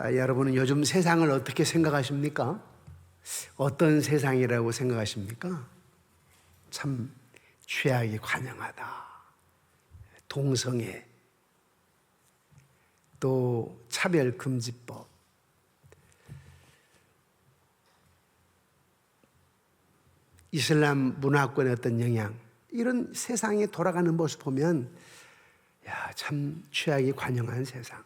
여러분은 요즘 세상을 어떻게 생각하십니까? 어떤 세상이라고 생각하십니까? 참 죄악이 관영하다. 동성애, 또 차별금지법, 이슬람 문화권의 어떤 영향, 이런 세상에 돌아가는 모습 보면 참 죄악이 관영한 세상.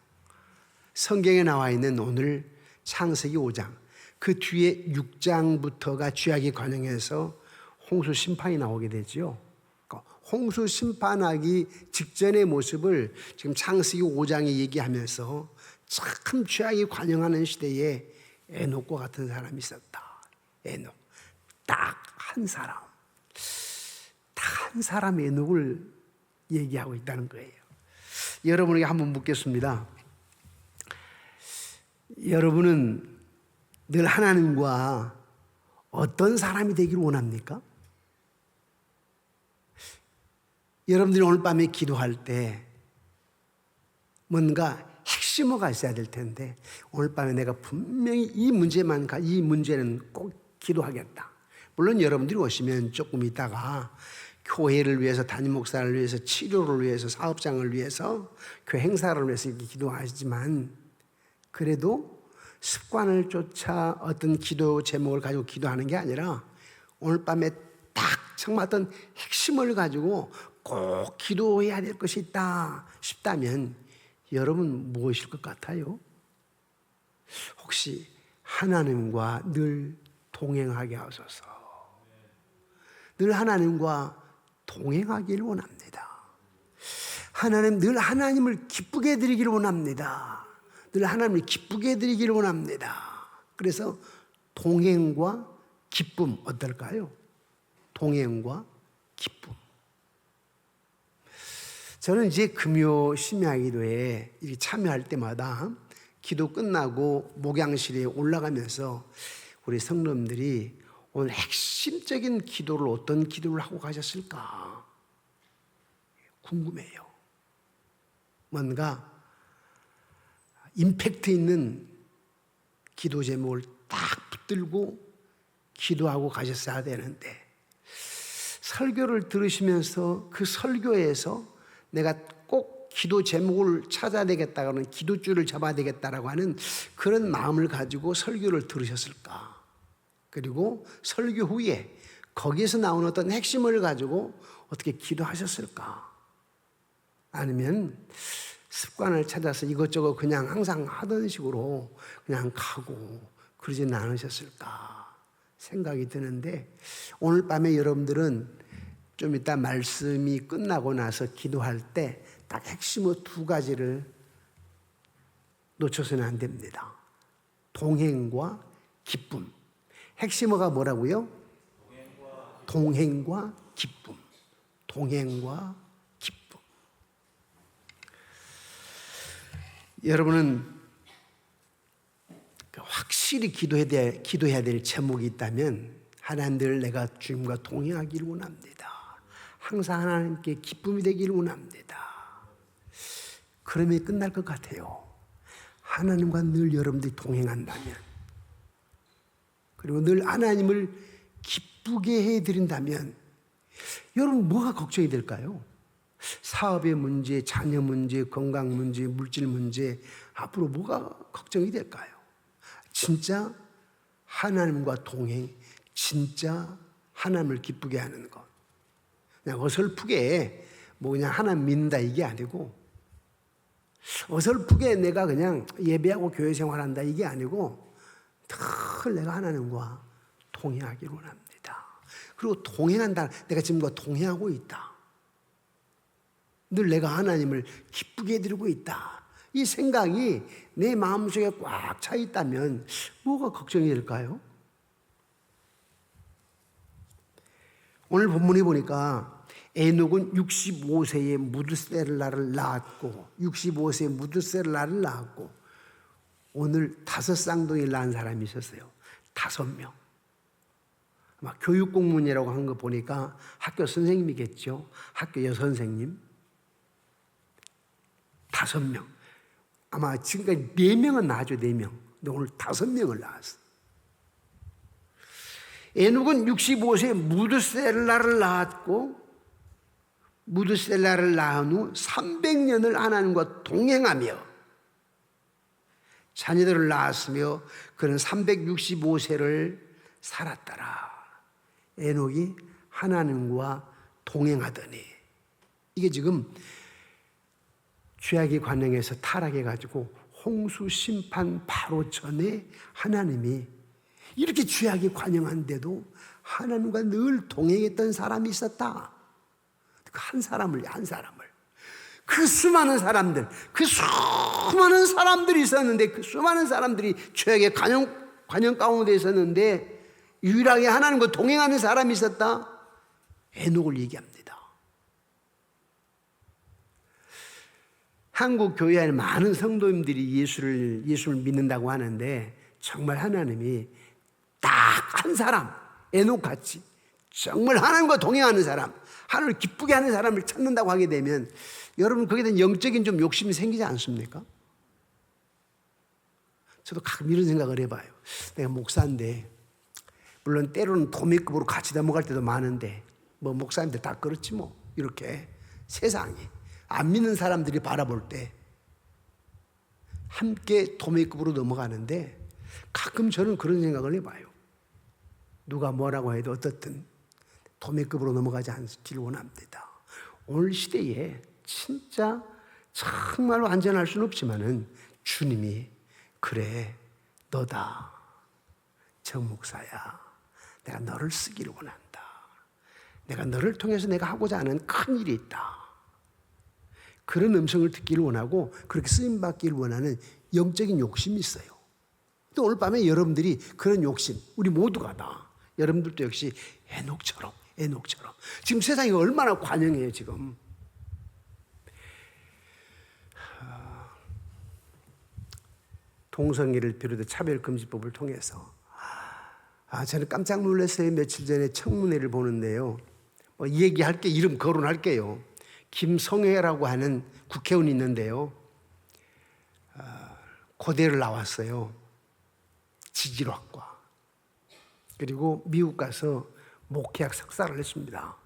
성경에 나와 있는 오늘 창세기 5장, 그 뒤에 6장부터가 죄악이 관영해서 홍수 심판이 나오게 되죠. 홍수 심판하기 직전의 모습을 지금 창세기 5장에 얘기하면서 참 죄악이 관영하는 시대에 에녹과 같은 사람이 있었다. 에녹, 딱 한 사람, 딱 한 사람 에녹을 얘기하고 있다는 거예요. 여러분에게 한번 묻겠습니다. 여러분은 늘 하나님과 어떤 사람이 되기를 원합니까? 여러분들이 오늘 밤에 기도할 때 뭔가 핵심어가 있어야 될 텐데, 오늘 밤에 내가 분명히 이 문제는 꼭 기도하겠다. 물론 여러분들이 오시면 조금 있다가 교회를 위해서, 담임 목사를 위해서, 치료를 위해서, 사업장을 위해서, 교회 행사를 위해서 이렇게 기도하시지만, 그래도 습관을 쫓아 어떤 기도 제목을 가지고 기도하는 게 아니라 오늘 밤에 딱 정말 어떤 핵심을 가지고 꼭 기도해야 될 것이 있다 싶다면 여러분 무엇일 것 같아요? 혹시 하나님과 늘 동행하게 하소서. 늘 하나님과 동행하기를 원합니다. 하나님, 늘 하나님을 기쁘게 해드리기를 원합니다. 늘 하나님을 기쁘게 해드리기를 원합니다. 그래서 동행과 기쁨 어떨까요? 동행과 기쁨. 저는 이제 금요 심야기도에 참여할 때마다 기도 끝나고 목양실에 올라가면서 우리 성도님들이 오늘 핵심적인 기도를 어떤 기도를 하고 가셨을까 궁금해요. 뭔가 임팩트 있는 기도 제목을 딱 붙들고 기도하고 가셨어야 되는데, 설교를 들으시면서 그 설교에서 내가 꼭 기도 제목을 찾아야 되겠다고는, 기도줄을 잡아야 되겠다라고 하는 그런 마음을 가지고 설교를 들으셨을까? 그리고 설교 후에 거기에서 나오는 어떤 핵심을 가지고 어떻게 기도하셨을까? 아니면 습관을 찾아서 이것저것 그냥 항상 하던 식으로 그냥 가고 그러지는 않으셨을까 생각이 드는데, 오늘 밤에 여러분들은 좀 이따 말씀이 끝나고 나서 기도할 때 딱 핵심의 두 가지를 놓쳐서는 안 됩니다. 동행과 기쁨. 핵심어가 뭐라고요? 동행과 기쁨. 동행과 기쁨. 여러분은 확실히 기도해야 될 제목이 있다면, 하나님 늘 내가 주님과 동행하기를 원합니다. 항상 하나님께 기쁨이 되기를 원합니다. 그러면 끝날 것 같아요. 하나님과 늘 여러분들이 동행한다면, 그리고 늘 하나님을 기쁘게 해드린다면, 여러분 뭐가 걱정이 될까요? 사업의 문제, 자녀 문제, 건강 문제, 물질 문제, 앞으로 뭐가 걱정이 될까요? 진짜 하나님과 동행, 진짜 하나님을 기쁘게 하는 것. 그냥 어설프게 그냥 하나님 믿는다 이게 아니고, 어설프게 내가 그냥 예배하고 교회 생활한다 이게 아니고, 늘 내가 하나님과 동행하기를 원합니다. 그리고 동행한다, 내가 지금과 동행하고 있다. 늘 내가 하나님을 기쁘게 해드리고 있다. 이 생각이 내 마음속에 꽉 차 있다면 뭐가 걱정이 될까요? 오늘 본문에 보니까 에녹은 65세에 무드셀라를 낳았고, 65세에 무드셀라를 낳았고, 오늘 5쌍둥이를 낳은 사람이 있었어요. 5명. 아마 교육공무원이라고 한 거 보니까 학교 선생님이겠죠. 학교 여선생님. 5명. 아마 지금까지 4명은 낳았죠. 4명. 근데 오늘 5명을 낳았어. 에녹은 65세에 무드셀라를 낳았고, 무드셀라를 낳은 후 300년을 하나님과 동행하며 자녀들을 낳았으며 그는 365세를 살았더라. 에녹이 하나님과 동행하더니, 이게 지금 죄악의 관영에서 타락해가지고 홍수 심판 바로 전에 하나님이 이렇게 죄악이 관영한데도 하나님과 늘 동행했던 사람이 있었다. 한 사람을 그 수많은 사람들이 있었는데, 그 수많은 사람들이 죄악의 관영 가운데 있었는데 유일하게 하나님과 동행하는 사람이 있었다. 에녹을 얘기합니다. 한국 교회 안에 많은 성도님들이 예수를 믿는다고 하는데, 정말 하나님이 딱 한 사람, 에녹같이 정말 하나님과 동행하는 사람, 하나님을 기쁘게 하는 사람을 찾는다고 하게 되면 여러분 거기에 대한 영적인 좀 욕심이 생기지 않습니까? 저도 가끔 이런 생각을 해봐요. 내가 목사인데, 물론 때로는 도매급으로 같이 넘어갈 때도 많은데, 뭐 목사님들 다 그렇지 뭐. 이렇게 세상이 안 믿는 사람들이 바라볼 때 함께 도매급으로 넘어가는데, 가끔 저는 그런 생각을 해봐요. 누가 뭐라고 해도 어떻든 도매급으로 넘어가지 않기를 원합니다. 오늘 시대에 진짜 정말로 안전할 수는 없지만은 주님이 그래, 너다, 정 목사야, 내가 너를 쓰기를 원한다. 내가 너를 통해서 내가 하고자 하는 큰 일이 있다. 그런 음성을 듣기를 원하고 그렇게 쓰임받기를 원하는 영적인 욕심이 있어요. 또 오늘 밤에 여러분들이 그런 욕심, 우리 모두가 다, 여러분들도 역시 에녹처럼 지금 세상이 얼마나 관영해요. 지금 동성애를 비롯해 차별금지법을 통해서 저는 깜짝 놀랐어요. 며칠 전에 청문회를 보는데요, 이 얘기할게, 이름 거론할게요. 김성애라고 하는 국회의원이 있는데요, 고대를 나왔어요. 지질학과. 그리고 미국 가서 목회학 석사를 했습니다.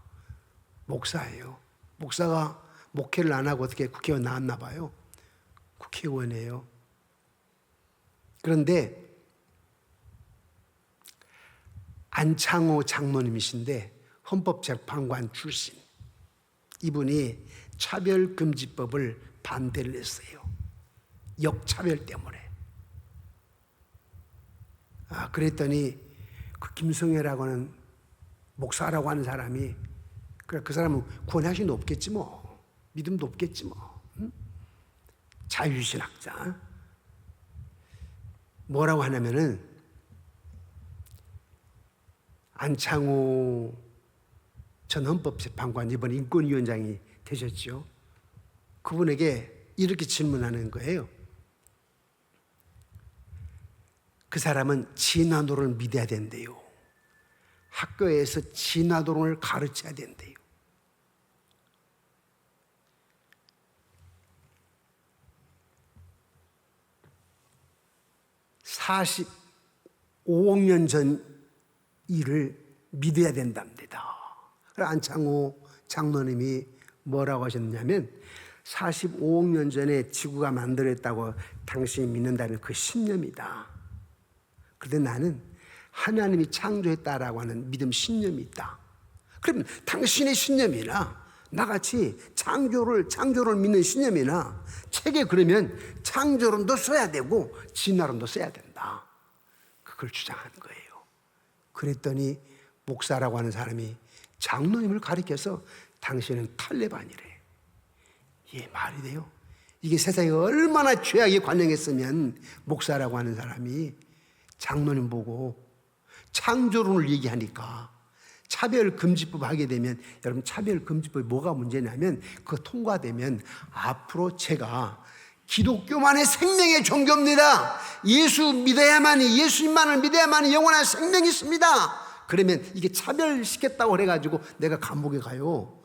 목사예요. 목사가 목회를 안 하고 어떻게 국회의원 나왔나 봐요. 국회의원이에요. 그런데 안창호 장로님이신데 헌법재판관 출신, 이분이 차별금지법을 반대를 했어요. 역차별 때문에. 그랬더니 그 김성애라고 하는 목사라고 하는 사람이, 그 사람은 구원하신도 없겠지 뭐, 믿음도 없겠지 뭐, 자유신학자. 뭐라고 하냐면은, 안창호 전 헌법재판관, 이번 인권위원장이 되셨죠. 그분에게 이렇게 질문하는 거예요. 그 사람은 진화론을 믿어야 된대요. 학교에서 진화론을 가르쳐야 된대요. (45억 년) 전 일을 믿어야 된답니다. 안창호 장로님이 뭐라고 하셨냐면, 45억 년 전에 지구가 만들어졌다고 당신이 믿는다는 그 신념이다. 그런데 나는 하나님이 창조했다라고 하는 믿음, 신념이 있다. 그러면 당신의 신념이나 나같이 창조를 믿는 신념이나 책에 그러면 창조론도 써야 되고 진화론도 써야 된다. 그걸 주장하는 거예요. 그랬더니 목사라고 하는 사람이 장로님을 가리켜서 당신은 탈레반이래. 이게 말이 돼요? 이게 세상에 얼마나 죄악이 관영했으면 목사라고 하는 사람이 장로님 보고 창조론을 얘기하니까, 차별금지법 하게 되면, 여러분 차별금지법이 뭐가 문제냐면, 그거 통과되면 앞으로 제가 기독교만의 생명의 종교입니다, 예수님만을 믿어야만이 영원한 생명이 있습니다, 그러면 이게 차별시켰다고 그래가지고 내가 감옥에 가요.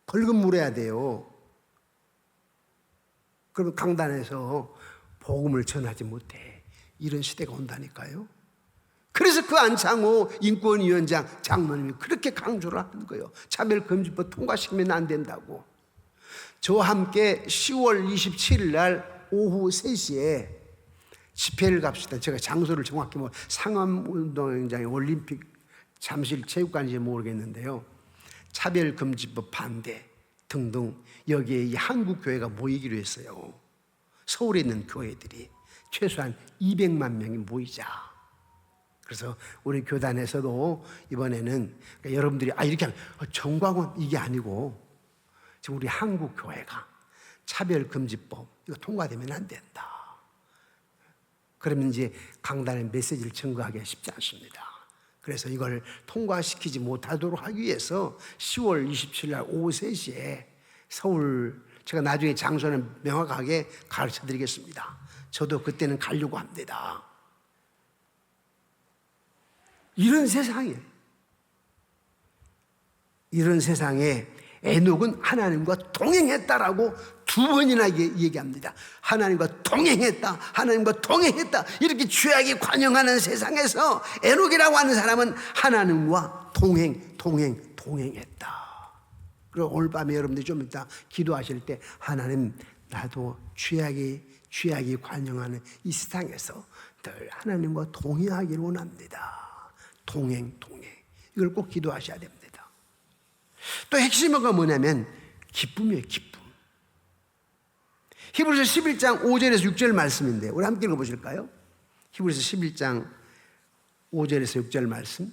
벌금 물어야 돼요. 그럼 강단에서 복음을 전하지 못해. 이런 시대가 온다니까요. 그래서 그 안창호 인권위원장 장로님이 그렇게 강조를 하는 거예요. 차별금지법 통과시키면 안 된다고. 저와 함께 10월 27일 날 오후 3시에 집회를 갑시다. 제가 장소를 정확히 상암운동장의 올림픽 잠실 체육관인지 모르겠는데요. 차별금지법 반대 등등 여기에 이 한국교회가 모이기로 했어요. 서울에 있는 교회들이 최소한 200만 명이 모이자. 그래서 우리 교단에서도 이번에는 그러니까 여러분들이 이렇게 하면 정광훈 이게 아니고 지금 우리 한국교회가 차별금지법 이거 통과되면 안 된다. 그러면 이제 강단의 메시지를 증거하기가 쉽지 않습니다. 그래서 이걸 통과시키지 못하도록 하기 위해서 10월 27일 날 오후 3시에 서울 제가 나중에 장소는 명확하게 가르쳐 드리겠습니다. 저도 그때는 가려고 합니다. 이런 세상에 에녹은 하나님과 동행했다라고 2번이나 얘기합니다. 하나님과 동행했다, 하나님과 동행했다. 이렇게 죄악이 관영하는 세상에서 에녹이라고 하는 사람은 하나님과 동행했다. 그리고 오늘 밤에 여러분들이 좀 이따 기도하실 때 하나님 나도 죄악이 관영하는 이 세상에서 늘 하나님과 동행하기를 원합니다. 동행. 이걸 꼭 기도하셔야 됩니다. 또 핵심은 뭐냐면 기쁨이에요. 기쁨. 히브리서 11장 5절에서 6절 말씀인데 우리 함께 읽어보실까요? 히브리서 11장 5절에서 6절 말씀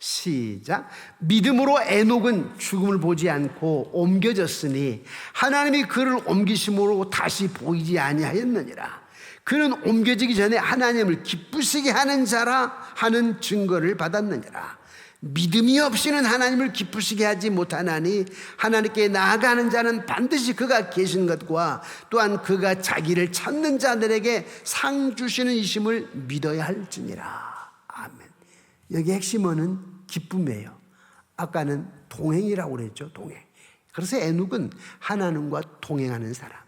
시작. 믿음으로 에녹은 죽음을 보지 않고 옮겨졌으니 하나님이 그를 옮기심으로 다시 보이지 아니하였느니라. 그는 옮겨지기 전에 하나님을 기쁘시게 하는 자라 하는 증거를 받았느니라. 믿음이 없이는 하나님을 기쁘시게 하지 못하나니 하나님께 나아가는 자는 반드시 그가 계신 것과 또한 그가 자기를 찾는 자들에게 상 주시는 이심을 믿어야 할지니라. 아멘. 여기 핵심어는 기쁨이에요. 아까는 동행이라고 그랬죠. 동행. 그래서 에녹은 하나님과 동행하는 사람.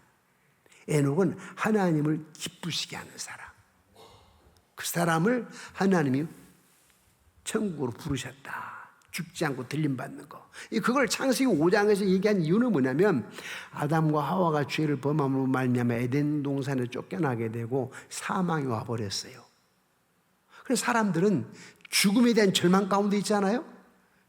에녹은 하나님을 기쁘시게 하는 사람. 그 사람을 하나님이 천국으로 부르셨다. 죽지 않고 들림받는 거. 그걸 창세기 5장에서 얘기한 이유는 뭐냐면 아담과 하와가 죄를 범함으로 말미암아 에덴 동산에 쫓겨나게 되고 사망이 와버렸어요. 그래서 사람들은 죽음에 대한 절망 가운데 있잖아요.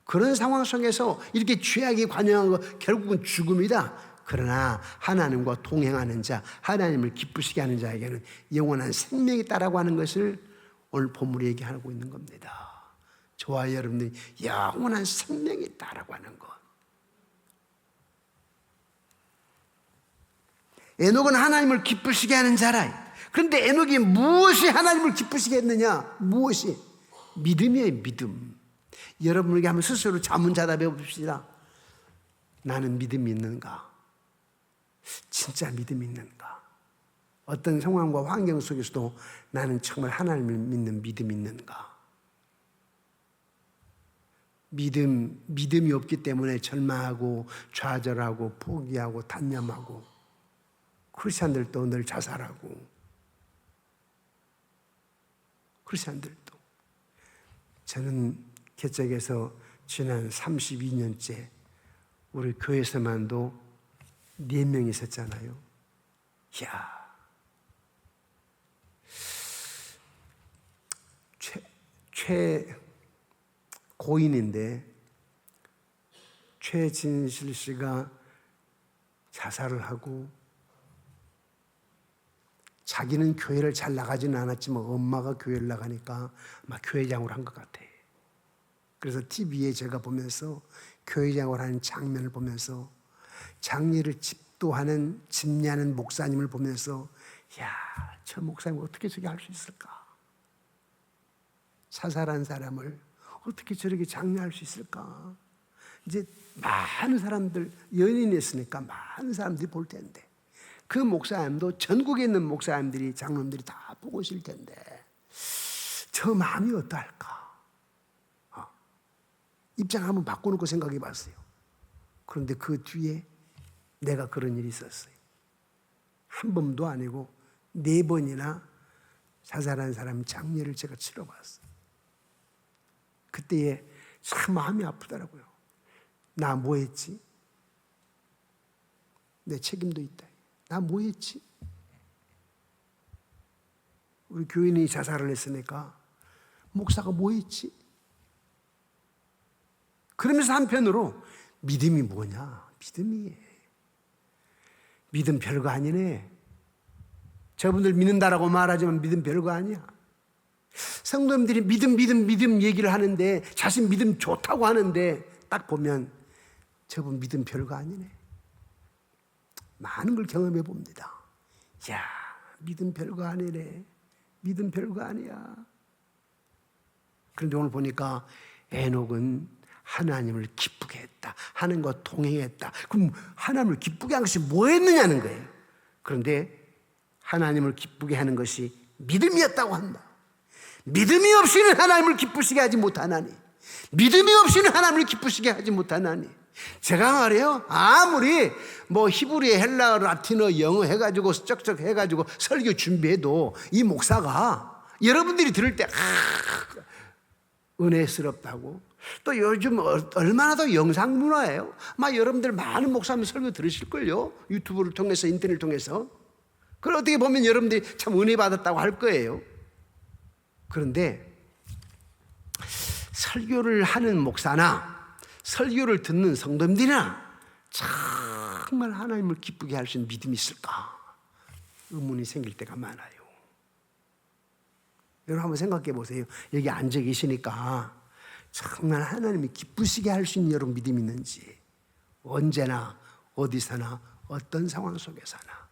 그런 상황 속에서 이렇게 죄악이 관영한 거 결국은 죽음이다. 그러나 하나님과 동행하는 자, 하나님을 기쁘시게 하는 자에게는 영원한 생명이 있다라고 하는 것을 오늘 본문이 얘기하고 있는 겁니다. 저와 여러분들이 영원한 생명이 있다라고 하는 것. 에녹은 하나님을 기쁘시게 하는 자라. 그런데 에녹이 무엇이 하나님을 기쁘시게 했느냐? 무엇이? 믿음이에요. 믿음. 여러분에게 한번 스스로 자문자답해 봅시다. 나는 믿음이 있는가? 진짜 믿음이 있는가? 어떤 상황과 환경 속에서도 나는 정말 하나님을 믿는 믿음이 있는가? 믿음이 없기 때문에 절망하고 좌절하고 포기하고 단념하고 크리스찬들도 늘 자살하고 크리스찬들도 저는 개척에서 지난 32년째 우리 교회에서만도 4명 있었잖아요. 이야, 고인인데 최진실 씨가 자살을 하고 자기는 교회를 잘 나가지는 않았지만 엄마가 교회를 나가니까 막 교회장으로 한 것 같아. 그래서 TV에 제가 보면서 교회장으로 하는 장면을 보면서 장례를 집도하는 집례하는 목사님을 보면서 야, 저 목사님 어떻게 저게 할 수 있을까? 사살한 사람을 어떻게 저렇게 장례할 수 있을까? 이제 많은 사람들, 연인이었으니까 많은 사람들이 볼 텐데 그 목사님도 전국에 있는 목사님들이 장로님들이 다 보고 있을 텐데 저 마음이 어떨까? 입장 한번 바꿔놓고 생각해 봤어요. 그런데 그 뒤에 내가 그런 일이 있었어요. 한 번도 아니고 4번이나 자살한 사람 장례를 제가 치러봤어요. 그때에 참 마음이 아프더라고요. 나 뭐 했지? 내 책임도 있다. 나 뭐 했지? 우리 교인이 자살을 했으니까 목사가 뭐 했지? 그러면서 한편으로 믿음이 뭐냐? 믿음 별거 아니네. 저분들 믿는다라고 말하지만 믿음 별거 아니야. 성도님들이 믿음 얘기를 하는데, 자신 믿음 좋다고 하는데 딱 보면 저분 믿음 별거 아니네. 많은 걸 경험해 봅니다. 야, 믿음 별거 아니네. 믿음 별거 아니야. 그런데 오늘 보니까 에녹은 하나님을 기쁘게 했다. 하나님과 동행했다. 그럼 하나님을 기쁘게 한 것이 뭐 했느냐는 거예요. 그런데 하나님을 기쁘게 하는 것이 믿음이었다고 한다. 믿음이 없이는 하나님을 기쁘시게 하지 못하나니, 믿음이 없이는 하나님을 기쁘시게 하지 못하나니. 제가 말이에요, 아무리 뭐 히브리어, 헬라어, 라틴어, 영어 해가지고 쩍쩍 해가지고 설교 준비해도 이 목사가 여러분들이 들을 때 은혜스럽다고, 또 요즘 얼마나 더 영상 문화예요. 아마 여러분들 많은 목사님 설교 들으실걸요, 유튜브를 통해서, 인터넷을 통해서. 그걸 어떻게 보면 여러분들이 참 은혜 받았다고 할 거예요. 그런데 설교를 하는 목사나 설교를 듣는 성도님들이나 정말 하나님을 기쁘게 할 수 있는 믿음이 있을까 의문이 생길 때가 많아요. 여러분 한번 생각해 보세요. 여기 앉아 계시니까 정말 하나님이 기쁘시게 할 수 있는 여러분 믿음이 있는지, 언제나 어디서나 어떤 상황 속에서나.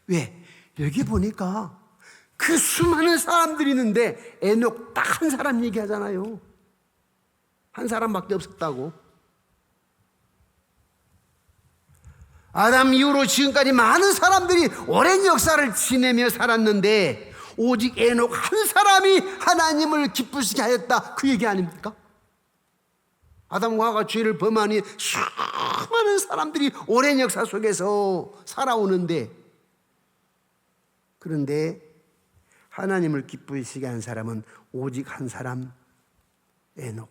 왜? 여기 보니까 그 수많은 사람들이 있는데 에녹 딱 한 사람 얘기하잖아요. 한 사람밖에 없었다고. 아담 이후로 지금까지 많은 사람들이 오랜 역사를 지내며 살았는데 오직 에녹 한 사람이 하나님을 기쁘시게 하였다, 그 얘기 아닙니까? 아담과 하와가 죄를 범하니 수많은 사람들이 오랜 역사 속에서 살아오는데, 그런데 하나님을 기쁘시게 한 사람은 오직 한 사람, 에녹.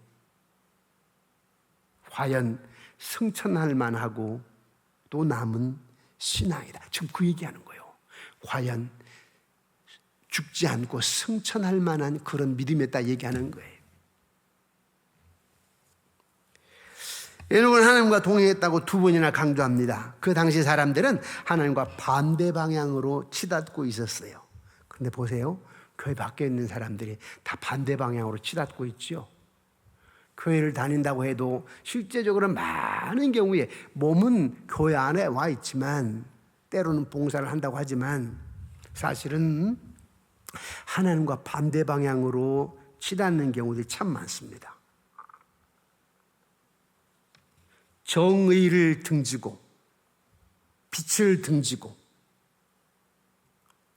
과연 승천할 만하고 또 남은 신앙이다. 지금 그 얘기하는 거예요. 과연 죽지 않고 승천할 만한 그런 믿음이었다 얘기하는 거예요. 에녹은 하나님과 동행했다고 2번이나 강조합니다. 그 당시 사람들은 하나님과 반대 방향으로 치닫고 있었어요. 그런데 보세요, 교회 밖에 있는 사람들이 다 반대 방향으로 치닫고 있죠. 교회를 다닌다고 해도 실제적으로 많은 경우에 몸은 교회 안에 와 있지만, 때로는 봉사를 한다고 하지만 사실은 하나님과 반대 방향으로 치닫는 경우들이 참 많습니다. 정의를 등지고 빛을 등지고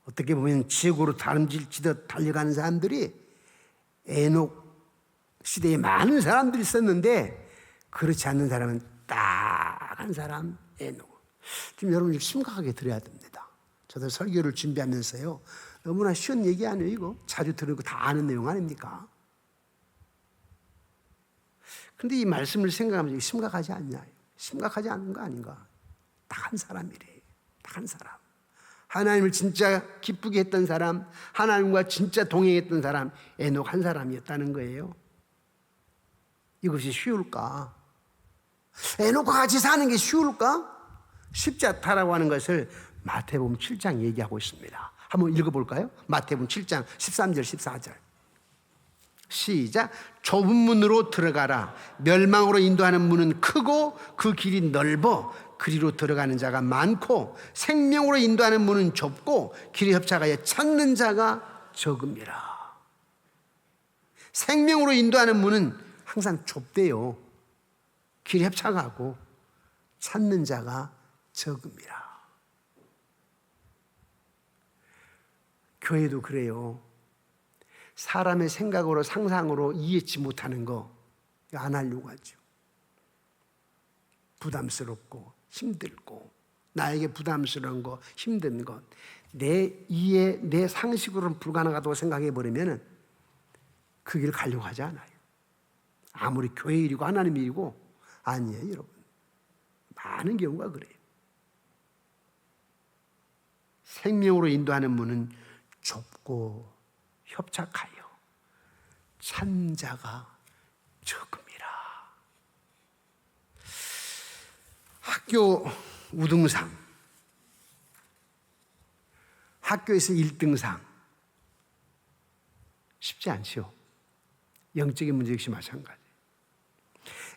어떻게 보면 지옥으로 다름질치듯 달려가는 사람들이 에녹 시대에 많은 사람들이 있었는데, 그렇지 않는 사람은 딱 한 사람, 에녹. 지금 여러분 심각하게 들어야 됩니다. 저도 설교를 준비하면서요, 너무나 쉬운 얘기 아니에요. 이거 자주 들은 거 다 아는 내용 아닙니까? 근데 이 말씀을 생각하면 심각하지 않냐? 심각하지 않은 거 아닌가? 딱 한 사람이래. 딱 한 사람. 하나님을 진짜 기쁘게 했던 사람, 하나님과 진짜 동행했던 사람, 에녹 한 사람이었다는 거예요. 이것이 쉬울까? 에녹과 같이 사는 게 쉬울까? 쉽지 않다라고 하는 것을 마태복음 7장 얘기하고 있습니다. 한번 읽어볼까요? 마태복음 7장 13절 14절 시작. 좁은 문으로 들어가라. 멸망으로 인도하는 문은 크고 그 길이 넓어 그리로 들어가는 자가 많고, 생명으로 인도하는 문은 좁고 길이 협착하여 찾는 자가 적음이라. 생명으로 인도하는 문은 항상 좁대요. 길이 협착하고 찾는 자가 적음이라. 교회도 그래요. 사람의 생각으로 상상으로 이해치 못하는 거 안 하려고 하죠. 부담스럽고 힘들고, 나에게 부담스러운 거, 힘든 것, 내 이해, 내 상식으로는 불가능하다고 생각해 버리면 그 길 가려고 하지 않아요. 아무리 교회 일이고 하나님 일이고 아니에요, 여러분. 많은 경우가 그래요. 생명으로 인도하는 문은 좁고 협착하여 찾는 자가 적음이라. 학교 우등상, 학교에서 1등상 쉽지 않죠. 영적인 문제 역시 마찬가지.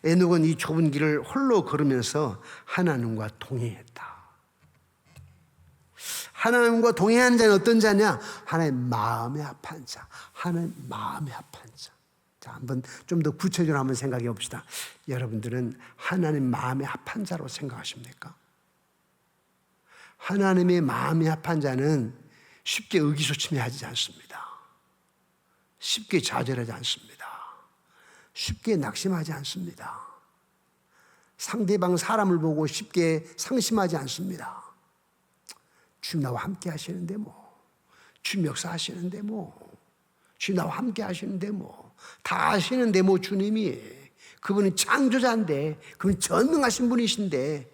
에녹은 이 좁은 길을 홀로 걸으면서 하나님과 동행했다. 하나님과 동행하는 자는 어떤 자냐? 하나님 마음에 합한 자. 하나님 마음에 합한 자. 자, 한번 좀 더 구체적으로 한번 생각해 봅시다. 여러분들은 하나님 마음에 합한 자로 생각하십니까? 하나님의 마음에 합한 자는 쉽게 의기소침해하지 않습니다. 쉽게 좌절하지 않습니다. 쉽게 낙심하지 않습니다. 상대방 사람을 보고 쉽게 상심하지 않습니다. 주님 나와 함께 하시는데 뭐, 주님 역사하시는데 뭐, 주님 나와 함께 하시는데 뭐, 다 하시는데 뭐 주님이, 그분은 창조자인데, 그분은 전능하신 분이신데,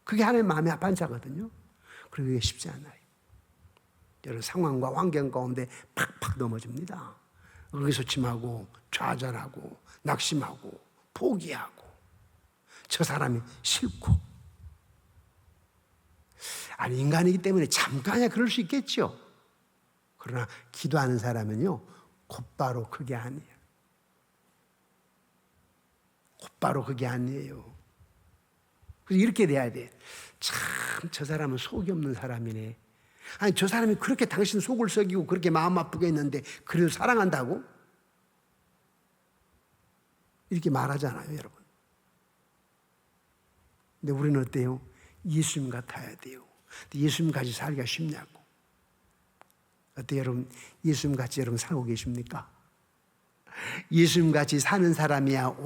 그게 하나님의 마음에 합한 자거든요. 그리고 그게 쉽지 않아요. 여러 상황과 환경 가운데 팍팍 넘어집니다. 의기소침하고 좌절하고 낙심하고 포기하고 저 사람이 싫고. 아니, 인간이기 때문에 잠깐이야 그럴 수 있겠죠. 그러나 기도하는 사람은요 곧바로 그게 아니에요. 곧바로 그게 아니에요. 그래서 이렇게 돼야 돼. 참 저 사람은 속이 없는 사람이네. 아니, 저 사람이 그렇게 당신 속을 썩이고 그렇게 마음 아프게 했는데 그래도 사랑한다고? 이렇게 말하잖아요, 여러분. 근데 우리는 어때요? 예수님 같아야 돼요. 예수님 같이 살기가 쉽냐고. 어때요, 여러분? 예수님 같이 여러분 살고 계십니까? 예수님 같이 사는 사람이야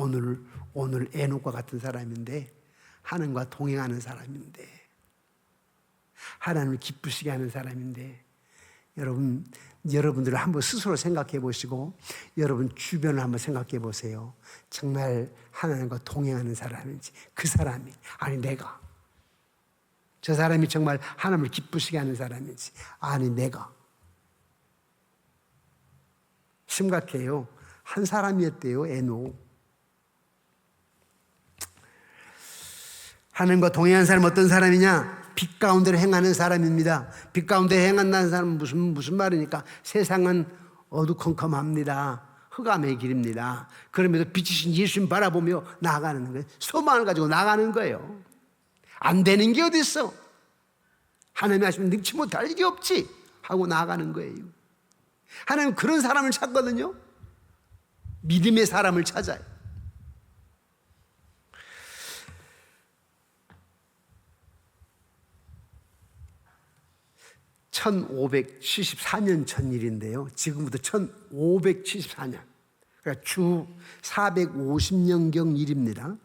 오늘 에녹과 같은 사람인데, 하나님과 동행하는 사람인데, 하나님을 기쁘시게 하는 사람인데, 여러분들을 한번 스스로 생각해 보시고 여러분 주변을 한번 생각해 보세요. 정말 하나님과 동행하는 사람인지, 그 사람이, 아니 내가, 저 사람이 정말 하나님을 기쁘시게 하는 사람인지, 아니 내가. 심각해요. 한 사람이었대요, 에녹. 하나님과 동행하는 사람은 어떤 사람이냐? 빛 가운데로 행하는 사람입니다. 빛 가운데 행한다는 사람은 무슨 말이니까? 세상은 어두컴컴합니다. 흑암의 길입니다. 그러면서 빛이신 예수님 바라보며 나아가는 거예요. 소망을 가지고 나가는 거예요. 안 되는 게 어디 있어? 하나님이 하시면 능치 못할 일이 없지 하고 나아가는 거예요. 하나님은 그런 사람을 찾거든요. 믿음의 사람을 찾아요. 1574년 전 일인데요. 지금부터 1574년. 그러니까 주 450년경 일입니다.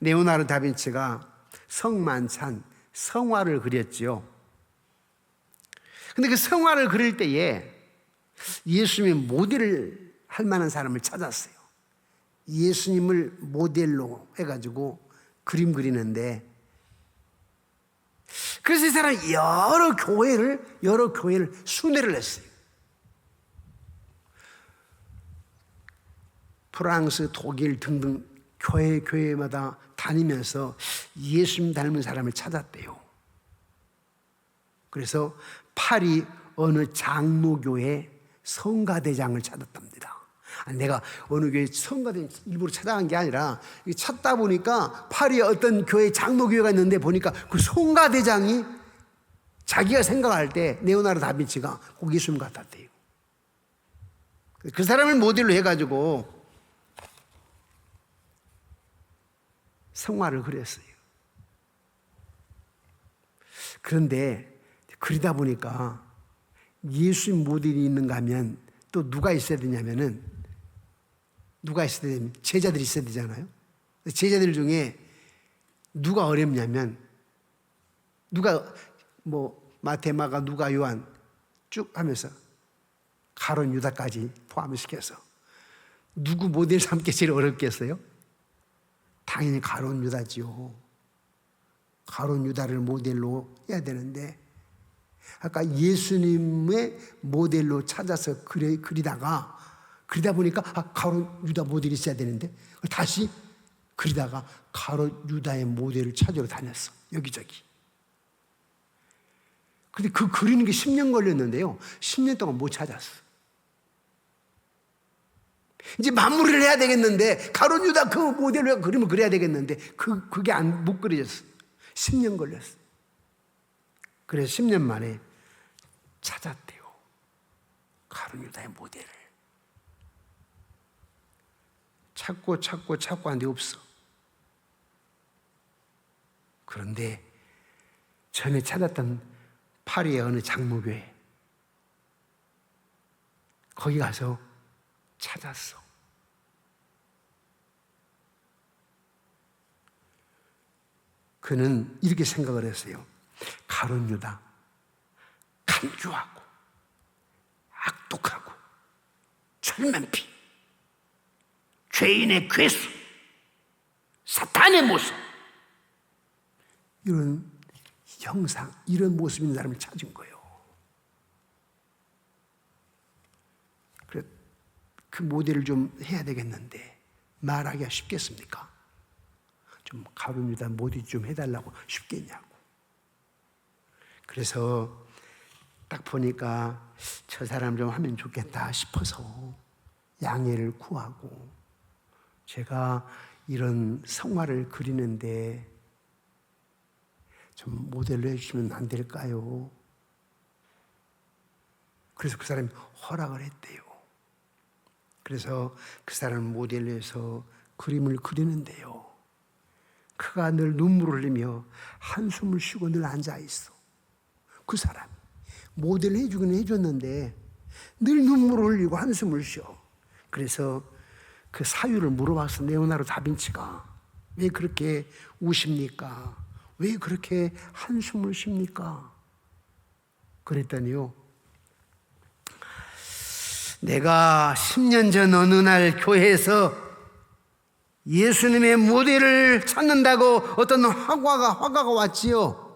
레오나르도 다빈치가 성만찬, 성화를 그렸지요. 근데 그 성화를 그릴 때에 예수님의 모델을 할 만한 사람을 찾았어요. 예수님을 모델로 해가지고 그림 그리는데, 그래서 이 사람이 여러 교회를 순회를 했어요. 프랑스, 독일 등등 교회마다 다니면서 예수님 닮은 사람을 찾았대요. 그래서 파리 어느 장로교회 성가대장을 찾았답니다. 내가 어느 교회 성가대장 일부러 찾아간 게 아니라 찾다 보니까 파리에 어떤 교회 장로교회가 있는데 보니까 그 성가대장이 자기가 생각할 때 레오나르도 다빈치가 꼭 예수님 같았대요. 그 사람을 모델로 해가지고 성화를 그렸어요. 그런데 그리다 보니까 예수님 모델이 있는가 하면 또 누가 있어야 되냐면은, 제자들이 있어야 되잖아요. 제자들 중에 누가 어렵냐면 누가 마태, 마가, 누가, 요한 쭉 하면서 가룟 유다까지 포함시켜서 누구 모델 삼기 제일 어렵겠어요? 당연히 가룟 유다지요. 가룟 유다를 모델로 해야 되는데 아까 예수님의 모델로 찾아서 그리다 보니까 가룟 유다 모델이 있어야 되는데 다시 그리다가 가룟 유다의 모델을 찾으러 다녔어. 여기저기. 근데 그 그리는 게 10년 걸렸는데요. 10년 동안 못 찾았어. 이제 마무리를 해야 되겠는데 가룟 유다 그 모델로 그림을 그려야 되겠는데 그게 못 그려졌어. 10년 걸렸어. 그래서 10년 만에 찾았대요. 가룟 유다의 모델을. 찾고 하는데 없어. 그런데 전에 찾았던 파리의 어느 장로교회 거기 가서 찾았어. 그는 이렇게 생각을 했어요. 가룟 유다 간교하고 악독하고 철면피 죄인의 괴수 사탄의 모습 이런 형상 이런 모습 있는 사람을 찾은 거예요. 그래 그 모델을 좀 해야 되겠는데 말하기가 쉽겠습니까? 좀 가룟 유다 모델 좀 해달라고 쉽겠냐고. 그래서 딱 보니까 저 사람 좀 하면 좋겠다 싶어서 양해를 구하고 제가 이런 성화를 그리는데 좀 모델로 해주시면 안 될까요? 그래서 그 사람이 허락을 했대요. 그래서 그 사람을 모델로 해서 그림을 그리는데요. 그가 늘 눈물을 흘리며 한숨을 쉬고 늘 앉아있어. 그 사람이 모델을 해주긴 해줬는데 늘 눈물을 흘리고 한숨을 쉬어. 그래서 그 사유를 물어봤어. 레오나르도 다빈치가 왜 그렇게 우십니까? 왜 그렇게 한숨을 쉽니까? 그랬더니요, 내가 10년 전 어느 날 교회에서 예수님의 모델을 찾는다고 어떤 화가가 왔지요.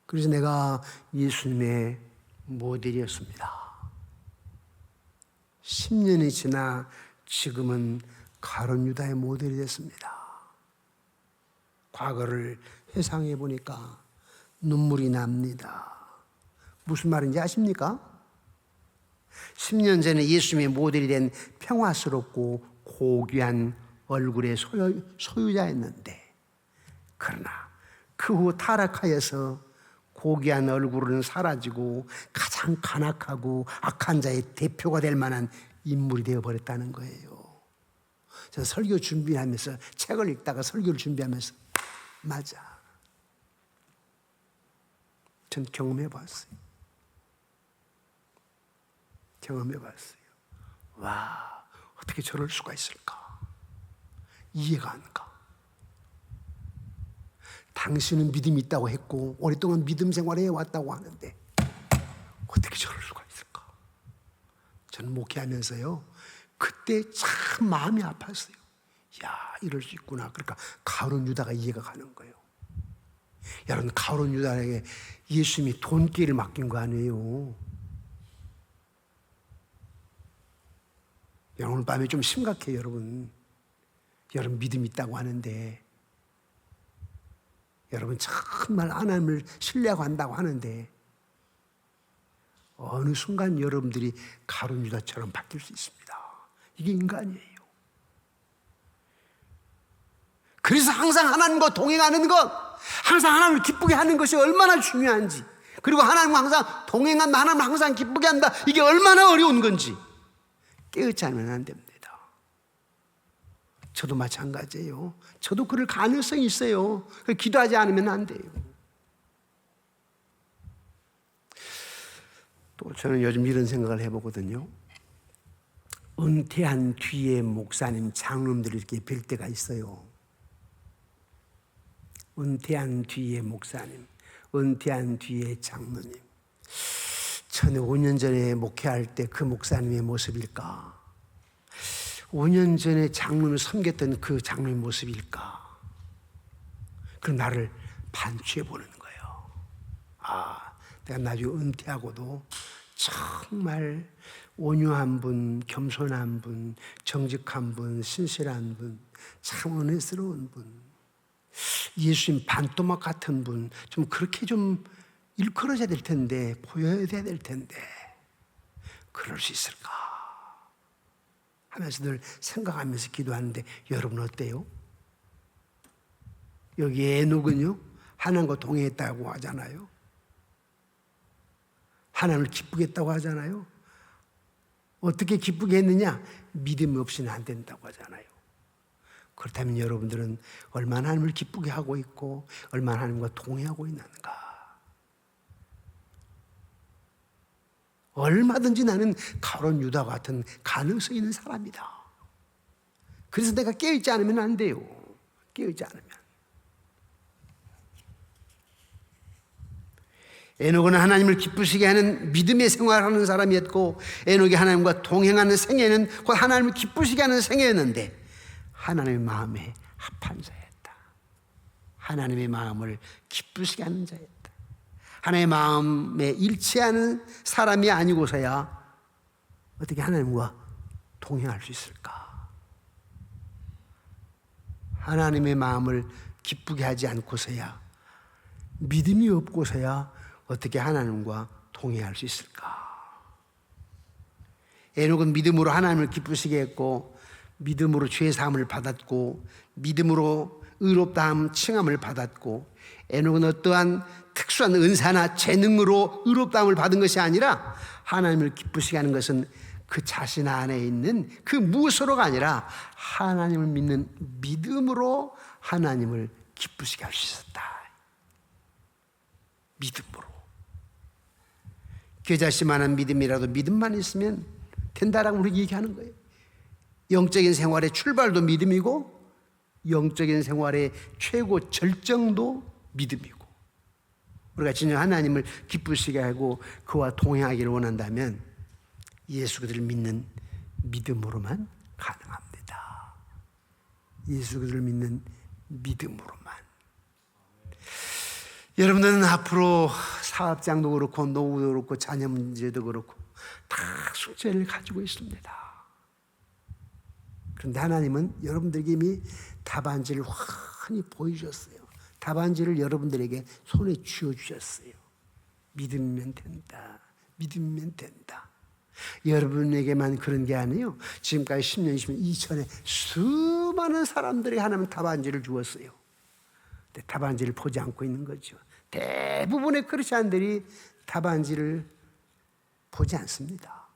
그래서 내가 예수님의 모델이었습니다. 10년이 지나 지금은 가룟 유다의 모델이 됐습니다. 과거를 회상해 보니까 눈물이 납니다. 무슨 말인지 아십니까? 10년 전에 예수님의 모델이 된 평화스럽고 고귀한 얼굴의 소유자였는데 그러나 그 후 타락하여서 고귀한 얼굴은 사라지고 가장 간악하고 악한 자의 대표가 될 만한 인물이 되어버렸다는 거예요. 저 설교 준비하면서 책을 읽다가 설교를 준비하면서 맞아. 전 경험해봤어요. 와, 어떻게 저럴 수가 있을까? 이해가 안 가. 당신은 믿음이 있다고 했고 오랫동안 믿음 생활을 해왔다고 하는데 어떻게 저럴 수가 있을까? 저는 목회하면서요 그때 참 마음이 아팠어요. 야, 이럴 수 있구나. 그러니까 가룟 유다가 이해가 가는 거예요. 여러분, 가룟 유다에게 예수님이 돈기를 맡긴 거 아니에요. 오늘 밤에 좀 심각해요. 여러분 믿음이 있다고 하는데 여러분 정말 하나님을 신뢰하고 한다고 하는데 어느 순간 여러분들이 가룟 유다처럼 바뀔 수 있습니다. 이게 인간이에요. 그래서 항상 하나님과 동행하는 것, 항상 하나님을 기쁘게 하는 것이 얼마나 중요한지, 그리고 하나님과 항상 동행한다, 하나님을 항상 기쁘게 한다, 이게 얼마나 어려운 건지 깨우치 않으면 안 됩니다. 저도 마찬가지예요. 저도 그럴 가능성이 있어요. 기도하지 않으면 안 돼요. 또 저는 요즘 이런 생각을 해보거든요. 은퇴한 뒤에 목사님, 장로님들이 이렇게 뵐 때가 있어요. 은퇴한 뒤에 목사님, 은퇴한 뒤에 장로님, 전에 5년 전에 목회할 때 그 목사님의 모습일까? 5년 전에 장로를 섬겼던 그 장로의 모습일까? 그럼 나를 반추해 보는 거예요. 아, 내가 나중에 은퇴하고도 정말 온유한 분, 겸손한 분, 정직한 분, 신실한 분, 참 은혜스러운 분, 예수님 반토막 같은 분, 좀 그렇게 좀 일컬어져야 될 텐데, 보여야 될 텐데, 그럴 수 있을까 하면서 늘 생각하면서 기도하는데, 여러분 어때요? 여기 에녹은요, 하나님과 동행했다고 하잖아요. 하나님을 기쁘게 했다고 하잖아요. 어떻게 기쁘게 했느냐? 믿음이 없이는 안 된다고 하잖아요. 그렇다면 여러분들은 얼마나 하나님을 기쁘게 하고 있고 얼마나 하나님과 동행하고 있는가? 얼마든지 나는 가룟 유다 같은 가능성 있는 사람이다. 그래서 내가 깨어있지 않으면 안 돼요. 깨어있지 않으면. 에녹은 하나님을 기쁘시게 하는 믿음의 생활하는 사람이었고, 에녹이 하나님과 동행하는 생애는 곧 하나님을 기쁘시게 하는 생애였는데, 하나님의 마음에 합한 자였다. 하나님의 마음을 기쁘시게 하는 자였다. 하나님의 마음에 일치하는 사람이 아니고서야 어떻게 하나님과 동행할 수 있을까? 하나님의 마음을 기쁘게 하지 않고서야, 믿음이 없고서야 어떻게 하나님과 동행할 수 있을까? 에녹은 믿음으로 하나님을 기쁘시게 했고, 믿음으로 죄 사함을 받았고, 믿음으로 의롭다함 칭함을 받았고, 에녹은 어떠한 특수한 은사나 재능으로 의롭다함을 받은 것이 아니라 하나님을 기쁘시게 하는 것은 그 자신 안에 있는 그 무엇으로가 아니라 하나님을 믿는 믿음으로 하나님을 기쁘시게 할 수 있었다. 믿음으로. 겨자씨만한 믿음이라도 믿음만 있으면 된다라고 우리가 얘기하는 거예요. 영적인 생활의 출발도 믿음이고, 영적인 생활의 최고 절정도 믿음이고, 우리가 진정 하나님을 기쁘시게 하고 그와 동행하기를 원한다면 예수 그리스도를 믿는 믿음으로만 가능합니다. 예수 그리스도를 믿는 믿음으로만. 여러분들은 앞으로 사업장도 그렇고 노후도 그렇고 자녀 문제도 그렇고 다 숙제를 가지고 있습니다. 그런데 하나님은 여러분들에게 이미 답안지를 환히 보여주셨어요. 답안지를 여러분들에게 손에 쥐어주셨어요. 믿으면 된다. 믿으면 된다. 여러분에게만 그런 게 아니에요. 지금까지 10년, 20년, 2000에 수많은 사람들이 하나님 답안지를 주었어요. 근데 답안지를 보지 않고 있는 거죠. 대부분의 크리스찬들이 답안지를 보지 않습니다.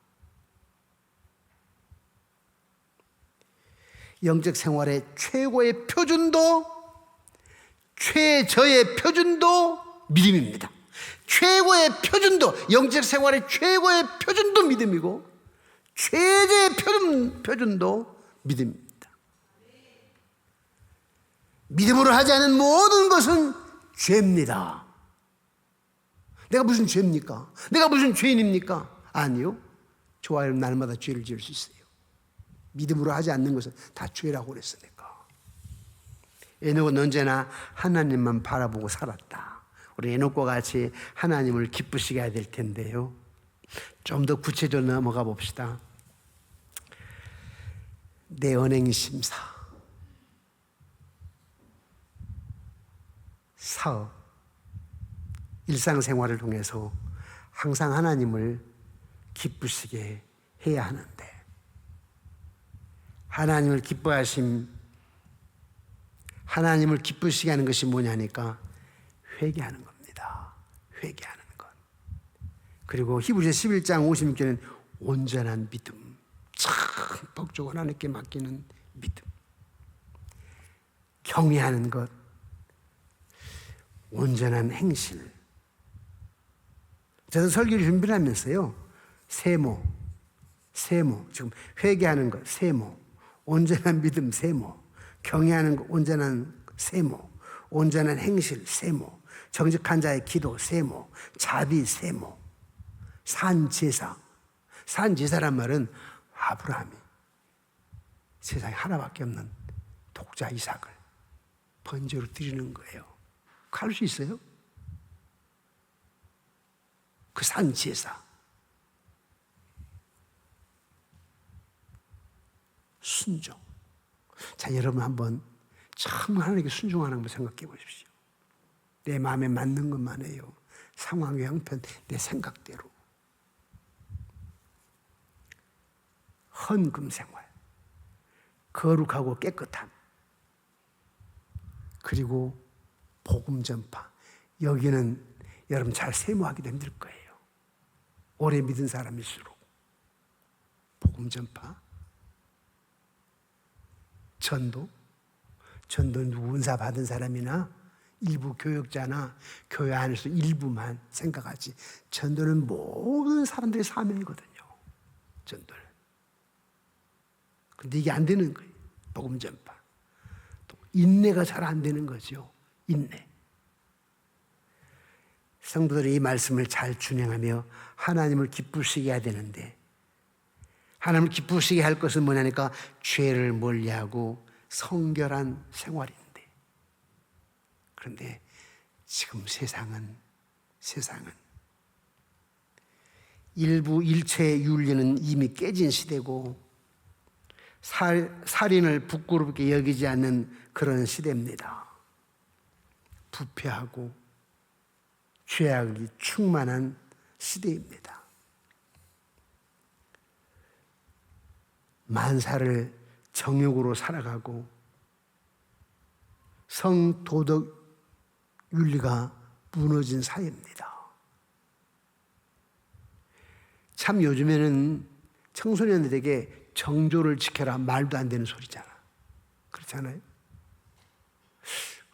영적 생활의 최고의 표준도, 최저의 표준도 믿음입니다. 최고의 표준도, 영적 생활의 최고의 표준도 믿음이고, 최저의 표준도 믿음입니다. 믿음으로 하지 않은 모든 것은 죄입니다. 내가 무슨 죄입니까? 내가 무슨 죄인입니까? 아니요. 저와 여러분 날마다 죄를 지을 수 있어요. 믿음으로 하지 않는 것은 다 죄라고 그랬으니까. 에녹은 언제나 하나님만 바라보고 살았다. 우리 에녹과 같이 하나님을 기쁘시게 해야 될 텐데요. 좀 더 구체적으로 넘어가 봅시다. 내 언행심사, 사업, 일상생활을 통해서 항상 하나님을 기쁘시게 해야 하는데, 하나님을 기뻐하심, 하나님을 기쁘시게 하는 것이 뭐냐니까 회개하는 겁니다. 회개하는 것. 그리고 히브리서 11장 56절에는 온전한 믿음, 참 복종을 하나님께 맡기는 믿음, 경외하는 것, 온전한 행실. 저도 설교를 준비를 하면서요, 세모, 지금 회개하는 것, 세모, 온전한 믿음, 세모, 경외하는 것, 온전한 세모, 온전한 행실 세모, 정직한 자의 기도 세모, 자비 세모, 산제사. 산제사란 말은 아브라함이 세상에 하나밖에 없는 독자 이삭을 번제로 드리는 거예요. 할 수 있어요? 그 산제사. 순종. 자, 여러분 한번 정말 하나님께 순종하는 걸 생각해 보십시오. 내 마음에 맞는 것만 해요. 상황의 형편, 내 생각대로. 헌금 생활, 거룩하고 깨끗함, 그리고 복음 전파. 여기는 여러분 잘 세모하기도 힘들 거예요. 오래 믿은 사람일수록. 복음 전파, 전도 누구 은사 받은 사람이나 일부 교역자나 교회 안에서 일부만 생각하지, 전도는 모든 사람들의 사명이거든요. 전도는. 근데 이게 안 되는 거예요. 복음 전파. 또 인내가 잘 안 되는 거죠. 인내. 성도들이 이 말씀을 잘 준행하며 하나님을 기쁘시게 해야 되는데, 하나님을 기쁘시게 할 것은 뭐냐니까 죄를 멀리하고 성결한 생활인데, 그런데 지금 세상은 일부 일체의 윤리는 이미 깨진 시대고 살인을 부끄럽게 여기지 않는 그런 시대입니다. 부패하고 죄악이 충만한 시대입니다. 만사를 정욕으로 살아가고 성도덕 윤리가 무너진 사회입니다. 참 요즘에는 청소년들에게 정조를 지켜라 말도 안 되는 소리잖아. 그렇지 않아요?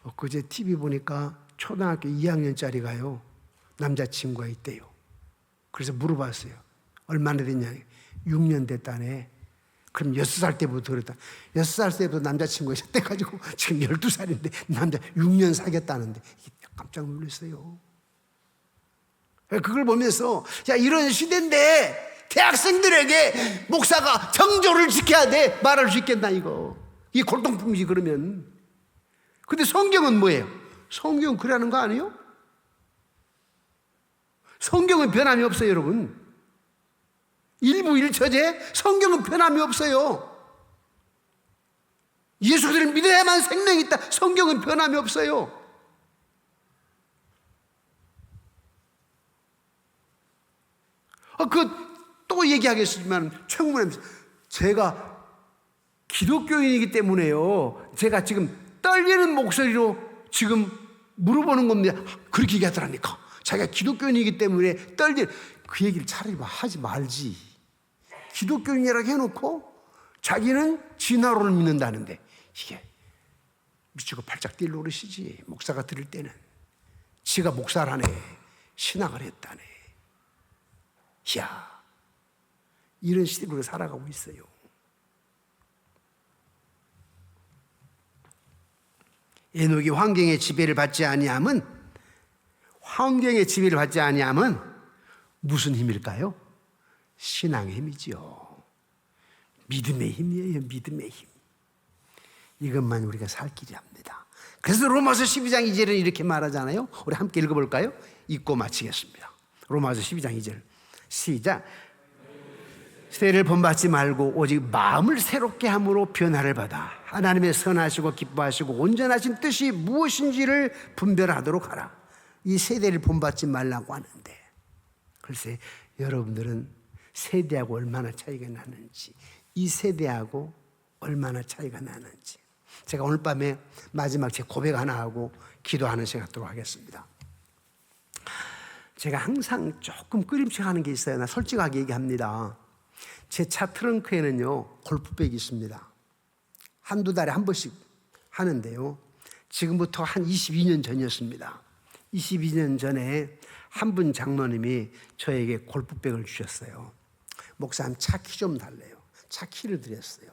엊그제 TV 보니까 초등학교 2학년짜리가요 남자친구가 있대요. 그래서 물어봤어요. 얼마나 됐냐. 6년 됐다네. 그럼 6살 때부터 그랬다. 6살 때부터 남자친구가 있었대가지고 지금 12살인데 남자 6년 사귀었다는데 깜짝 놀랐어요. 그걸 보면서 야, 이런 시대인데 대학생들에게 목사가 정조를 지켜야 돼 말할 수 있겠나 이거. 이 골동품이지 그러면. 근데 성경은 뭐예요? 성경은 그러는 거 아니에요? 성경은 변함이 없어요 여러분. 일부 일처제 성경은 변함이 없어요. 예수를 믿어야만 생명이 있다. 성경은 변함이 없어요. 또 얘기하겠지만 최고님, 제가 기독교인이기 때문에요. 제가 지금 떨리는 목소리로 지금 물어보는 겁니다. 그렇게 얘기하더라니까. 자기가 기독교인이기 때문에 떨리는 그 얘기를 차라리 하지 말지. 기독교인이라고 해놓고 자기는 진화론을 믿는다는데 이게 미치고 팔짝 뛸 노릇이지. 목사가 들을 때는 지가 목사라네, 신앙을 했다네. 이야, 이런 시대로 살아가고 있어요. 에녹이 환경의 지배를 받지 아니함은 무슨 힘일까요? 신앙의 힘이지요. 믿음의 힘이에요. 믿음의 힘. 이것만 우리가 살 길이 합니다. 그래서 로마서 12장 2절은 이렇게 말하잖아요. 우리 함께 읽어볼까요? 읽고 마치겠습니다. 로마서 12장 2절 시작. 세례를 본받지 말고 오직 마음을 새롭게 함으로 변화를 받아 하나님의 선하시고 기뻐하시고 온전하신 뜻이 무엇인지를 분별하도록 하라. 이 세대를 본받지 말라고 하는데, 글쎄 여러분들은 세대하고 얼마나 차이가 나는지, 이 세대하고 얼마나 차이가 나는지, 제가 오늘 밤에 마지막 제 고백 하나 하고 기도하는 시간 갖도록 하겠습니다. 제가 항상 조금 끄림칙하는 게 있어요. 나 솔직하게 얘기합니다. 제 차 트렁크에는요 골프백이 있습니다. 한두 달에 한 번씩 하는데요, 지금부터 한 22년 전이었습니다. 22년 전에 한 분 장로님이 저에게 골프백을 주셨어요. 목사님 차 키 좀 달래요. 차 키를 드렸어요.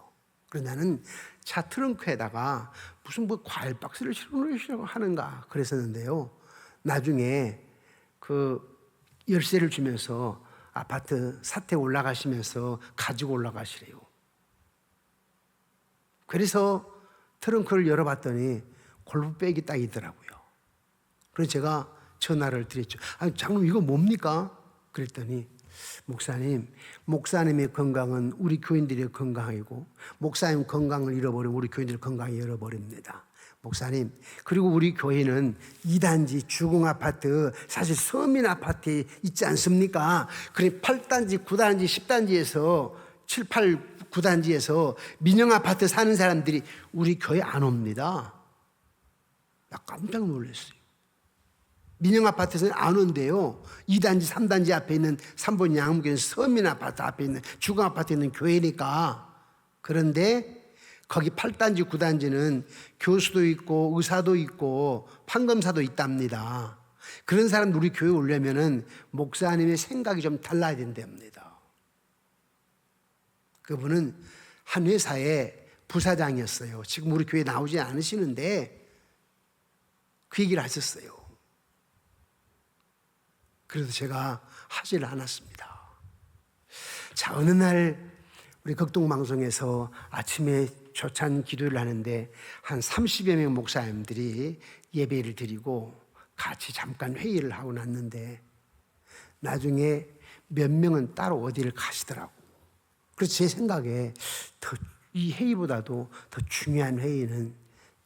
그래서 나는 차 트렁크에다가 무슨 뭐 과일 박스를 실으려고 하는가 그랬었는데요. 나중에 그 열쇠를 주면서 아파트 사택 올라가시면서 가지고 올라가시래요. 그래서 트렁크를 열어봤더니 골프백이 딱 있더라고요. 그래서 제가 전화를 드렸죠. 아니, 장로님 이거 뭡니까? 그랬더니 목사님의 건강은 우리 교인들의 건강이고 목사님 건강을 잃어버리면 우리 교인들 건강을 잃어버립니다. 목사님, 그리고 우리 교회는 2단지 주공아파트, 사실 서민 아파트 있지 않습니까? 그래 8단지, 9단지, 10단지에서 7, 8, 9단지에서 민영아파트 사는 사람들이 우리 교회 안 옵니다. 나 깜짝 놀랐어요. 민영아파트에서는 안 온대요. 2단지, 3단지 앞에 있는 3번 양무교는 서민아파트 앞에 있는 주공아파트에 있는 교회니까. 그런데 거기 8단지, 9단지는 교수도 있고 의사도 있고 판검사도 있답니다. 그런 사람 우리 교회에 오려면은 목사님의 생각이 좀 달라야 된답니다. 그분은 한 회사의 부사장이었어요. 지금 우리 교회에 나오지 않으시는데 그 얘기를 하셨어요. 그래도 제가 하지를 않았습니다. 자, 어느 날 우리 극동방송에서 아침에 초찬 기도를 하는데 한 30여 명 목사님들이 예배를 드리고 같이 잠깐 회의를 하고 났는데 나중에 몇 명은 따로 어디를 가시더라고. 그래서 제 생각에 이 회의보다도 더 중요한 회의는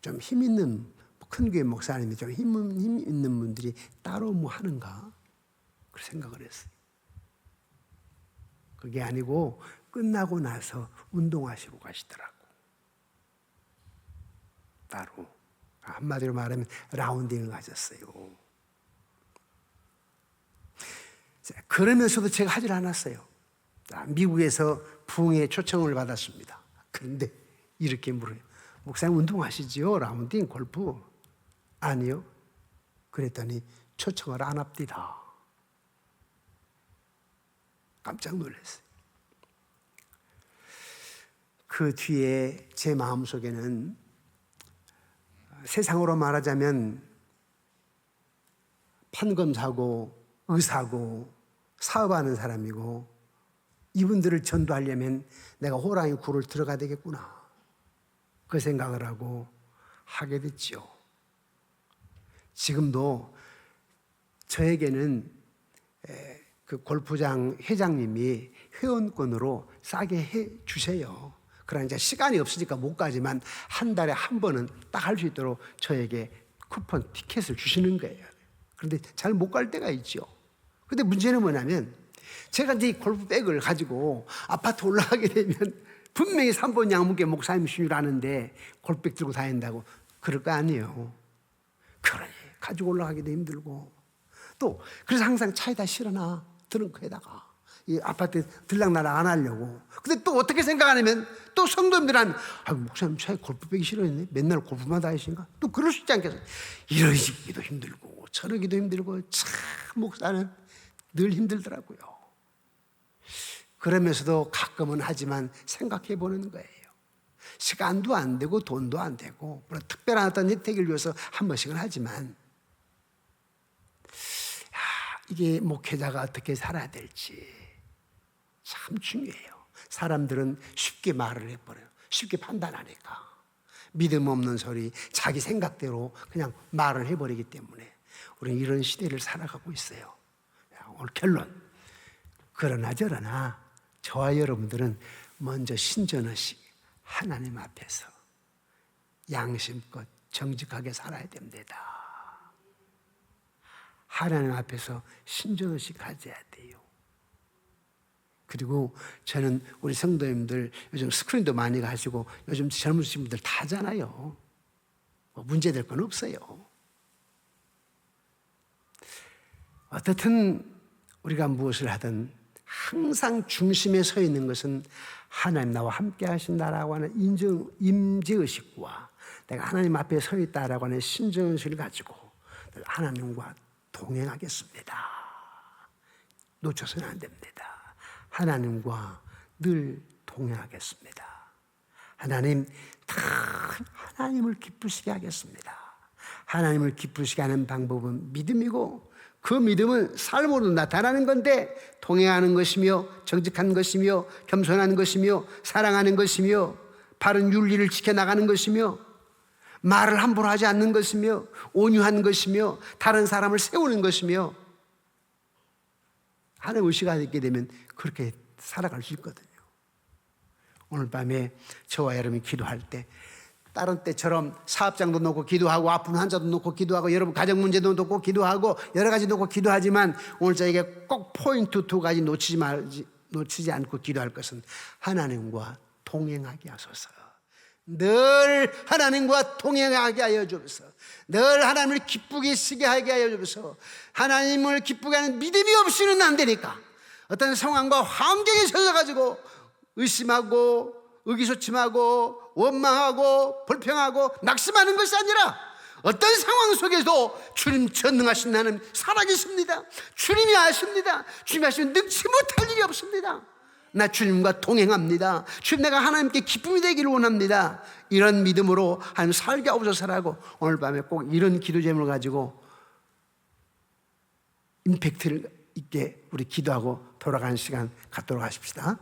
좀 힘 있는 큰 교회 목사님이 좀 힘 있는 분들이 따로 뭐 하는가 그런 생각을 했어요. 그게 아니고 끝나고 나서 운동하시고 가시더라고. 따로 한마디로 말하면 라운딩을 가졌어요. 자, 그러면서도 제가 하질 않았어요. 자, 미국에서 부흥의 초청을 받았습니다. 그런데 이렇게 물어요. 목사님 운동하시지요? 라운딩, 골프? 아니요. 그랬더니 초청을 안 합니다. 깜짝 놀랐어요. 그 뒤에 제 마음속에는 세상으로 말하자면 판검사고 의사고 사업하는 사람이고 이분들을 전도하려면 내가 호랑이 굴을 들어가야 되겠구나. 그 생각을 하고 하게 됐죠. 지금도 저에게는 그 골프장 회장님이 회원권으로 싸게 해 주세요. 그러나 이제 시간이 없으니까 못 가지만 한 달에 한 번은 딱 할 수 있도록 저에게 쿠폰 티켓을 주시는 거예요. 그런데 잘 못 갈 때가 있죠. 근데 문제는 뭐냐면 제가 이제 골프백을 가지고 아파트 올라가게 되면 분명히 3번 양무교 목사님 신유를 하는데 골프백 들고 다닌다고 그럴 거 아니에요. 그러니 가지고 올라가기도 힘들고 또 그래서 항상 차에다 실어놔 트렁크에다가 이 아파트 들락날락 안 하려고. 근데 또 어떻게 생각하냐면 또 성도님들은 목사님 차에 골프백이 실어있네. 맨날 골프만 다니신가? 또 그럴 수 있지 않겠어요? 이러기도 힘들고 저러기도 힘들고 참 목사는 늘 힘들더라고요. 그러면서도 가끔은 하지만 생각해 보는 거예요. 시간도 안 되고 돈도 안 되고 물론 특별한 어떤 혜택을 위해서 한 번씩은 하지만 이게 목회자가 어떻게 살아야 될지 참 중요해요. 사람들은 쉽게 말을 해버려요. 쉽게 판단하니까. 믿음 없는 소리, 자기 생각대로 그냥 말을 해버리기 때문에 우리는 이런 시대를 살아가고 있어요. 오늘 결론. 그러나 저러나 저와 여러분들은 먼저 신전의식 하나님 앞에서 양심껏 정직하게 살아야 됩니다. 하나님 앞에서 신전의식 가져야 돼요. 그리고 저는 우리 성도님들 요즘 스크린도 많이 가시고 요즘 젊으신 분들 다 하잖아요. 뭐 문제될 건 없어요. 어떻든 우리가 무엇을 하든 항상 중심에 서 있는 것은 하나님 나와 함께 하신다라고 하는 임재의식과 내가 하나님 앞에 서 있다라고 하는 신정의식을 가지고 하나님과 동행하겠습니다. 놓쳐서는 안 됩니다. 하나님과 늘 동행하겠습니다. 하나님 다 하나님을 기쁘시게 하겠습니다. 하나님을 기쁘시게 하는 방법은 믿음이고, 그 믿음은 삶으로 나타나는 건데, 동행하는 것이며 정직한 것이며 겸손한 것이며 사랑하는 것이며 바른 윤리를 지켜나가는 것이며 말을 함부로 하지 않는 것이며 온유한 것이며 다른 사람을 세우는 것이며 하나님 의식이 있게 되면 그렇게 살아갈 수 있거든요. 오늘 밤에 저와 여러분이 기도할 때 다른 때처럼 사업장도 놓고 기도하고 아픈 환자도 놓고 기도하고 여러분 가정 문제도 놓고 기도하고 여러 가지 놓고 기도하지만 오늘 저에게 꼭 포인트 두 가지 놓치지 않고 기도할 것은 하나님과 동행하게 하소서. 늘 하나님과 동행하게 하여 주옵소서. 늘 하나님을 기쁘게 쓰게 하게 하여 주옵소서. 하나님을 기쁘게 하는 믿음이 없이는 안 되니까 어떤 상황과 환경에 젖어가지고 의심하고 의기소침하고 원망하고 불평하고 낙심하는 것이 아니라 어떤 상황 속에도 주님 전능하신 하나님 살아계십니다. 주님이 아십니다. 주님이 아시면 능치 못할 일이 없습니다. 나 주님과 동행합니다. 주님, 내가 하나님께 기쁨이 되기를 원합니다. 이런 믿음으로 하나님 살게 하옵소서라고 오늘 밤에 꼭 이런 기도 제목을 가지고 임팩트를 있게 우리 기도하고 돌아가는 시간 갖도록 하십시다.